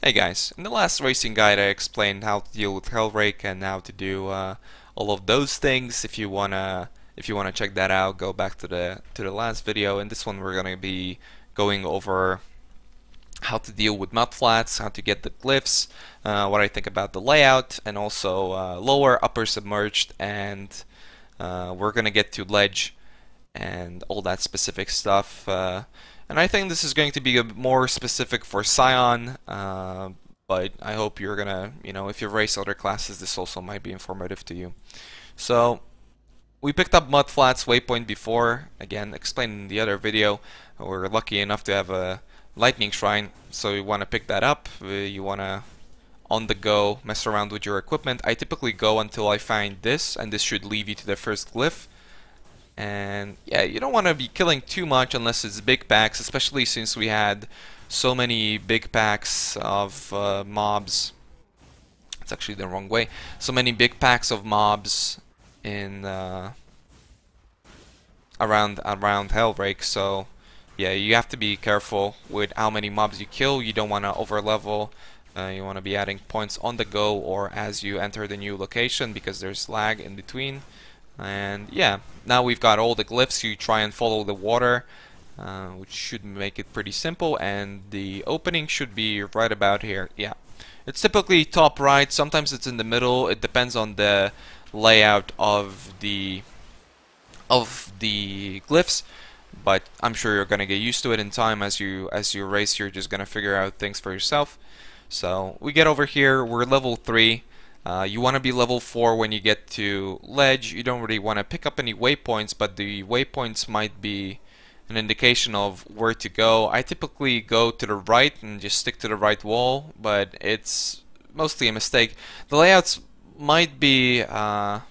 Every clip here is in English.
Hey guys, in the last racing guide I explained how to deal with Hellrake and how to do all of those things. If you wanna check that out, go back to the last video. In this one we're gonna be going over how to deal with mudflats, how to get the glyphs, what I think about the layout, and also lower, upper submerged, and we're gonna get to ledge and all that specific stuff. And I think this is going to be a bit more specific for Scion, but I hope you're gonna, if you race other classes, this also might be informative to you. So, we picked up mudflats waypoint before, again, explained in the other video. We're lucky enough to have a lightning shrine, so you want to pick that up. You want to, on the go, mess around with your equipment. I typically go until I find this, and this should lead you to the first glyph. And yeah, you don't want to be killing too much unless it's big packs, especially since we had so many big packs of mobs. It's actually the wrong way. So many big packs of mobs in around Hellrake. So yeah, you have to be careful with how many mobs you kill. You don't want to overlevel. You want to be adding points on the go or as you enter the new location because there's lag in between. And yeah, now we've got all the glyphs. You try and follow the water, which should make it pretty simple, and the opening should be right about here. Yeah, it's typically top right, sometimes it's in the middle. It depends on the layout of the glyphs, but I'm sure you're gonna get used to it in time. As you race, you're just gonna figure out things for yourself. So we get over here, we're level 3. You want to be level 4 when you get to ledge. You don't really want to pick up any waypoints, but the waypoints might be an indication of where to go. I typically go to the right and just stick to the right wall, but it's mostly a mistake. The layouts might be kind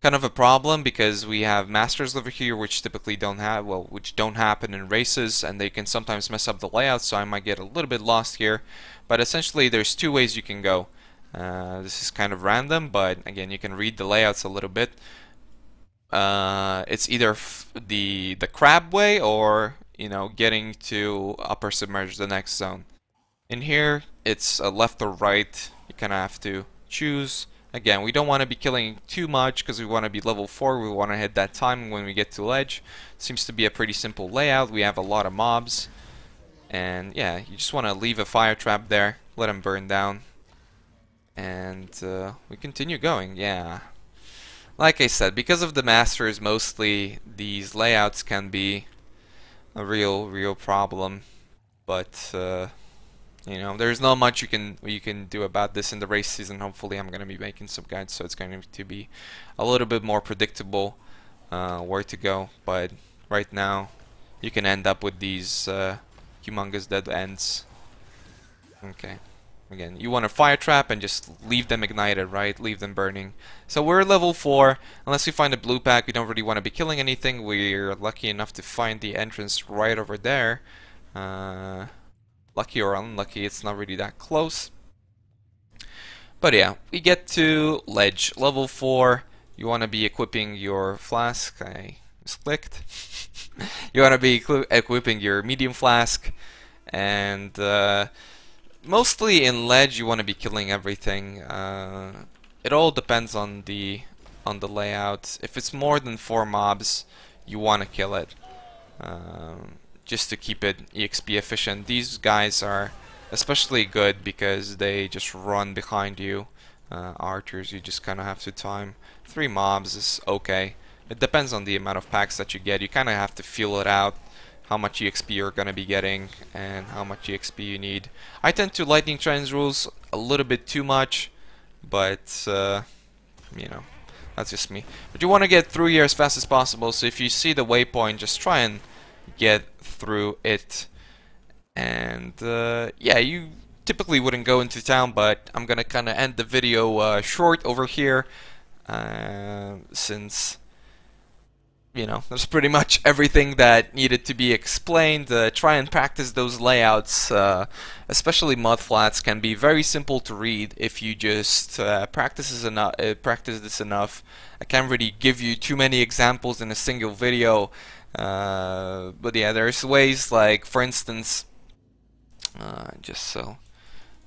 of a problem because we have masters over here which typically don't have, well, which don't happen in races, and they can sometimes mess up the layout, so I might get a little bit lost here. But essentially there's two ways you can go. This is kind of random, but again, you can read the layouts a little bit. It's either the crab way or getting to upper submerge, the next zone. In here, it's a left or right. You kind of have to choose. Again, we don't want to be killing too much because we want to be level 4. We want to hit that time when we get to ledge. Seems to be a pretty simple layout. We have a lot of mobs, and yeah, you just want to leave a fire trap there, let them burn down. And we continue going. Yeah, like I said, because of the masters, mostly these layouts can be a real problem. But there's not much you can do about this in the race season. Hopefully, I'm gonna be making some guides, so it's going to be a little bit more predictable where to go. But right now, you can end up with these humongous dead ends. Okay. Again, you want a fire trap and just leave them ignited, right? Leave them burning. So we're level 4. Unless we find a blue pack, we don't really want to be killing anything. We're lucky enough to find the entrance right over there. Lucky or unlucky, it's not really that close. But yeah, we get to ledge. Level 4. You want to be equipping your flask. I misclicked. You want to be equipping your medium flask. And mostly in ledge, you want to be killing everything. It all depends on the layout. If it's more than 4 mobs, you want to kill it, just to keep it EXP efficient. These guys are especially good because they just run behind you. Archers, you just kind of have to time. 3 mobs is okay. It depends on the amount of packs that you get. You kind of have to feel it out, how much EXP you're going to be getting and how much EXP you need. I tend to lightning trends rules a little bit too much, but that's just me. But you want to get through here as fast as possible, so if you see the waypoint, just try and get through it. And yeah, you typically wouldn't go into town, but I'm gonna kind of end the video short over here, since there's pretty much everything that needed to be explained. Try and practice those layouts. Especially mudflats can be very simple to read if you just practice this enough. I can't really give you too many examples in a single video, but yeah, there's ways like, for instance, just so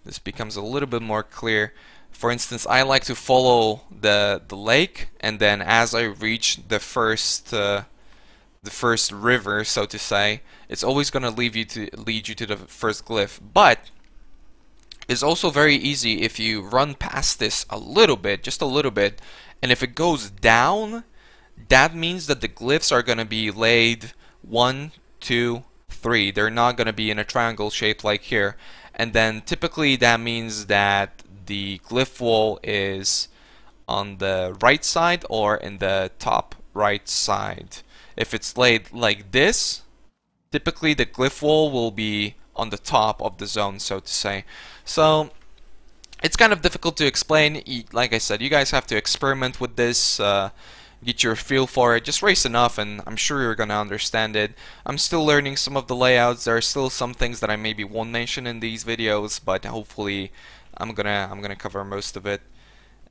this becomes a little bit more clear. For instance, I like to follow the lake, and then as I reach the first river, so to say, it's always going to lead you to the first glyph. But it's also very easy if you run past this a little bit, just a little bit, and if it goes down, that means that the glyphs are going to be laid 1, 2, 3. They're not going to be in a triangle shape like here. And then typically that means that the glyph wall is on the right side or in the top right side. If it's laid like this, typically the glyph wall will be on the top of the zone, so to say. So it's kind of difficult to explain. Like I said, you guys have to experiment with this, get your feel for it. Just race enough and I'm sure you're gonna understand it. I'm still learning some of the layouts. There are still some things that I maybe won't mention in these videos, but hopefully I'm gonna cover most of it.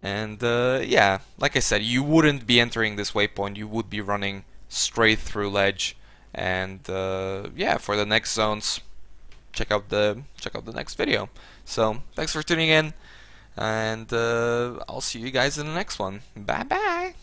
And yeah, like I said, you wouldn't be entering this waypoint, you would be running straight through ledge. And yeah, for the next zones, check out the next video. So thanks for tuning in, and I'll see you guys in the next one. Bye bye.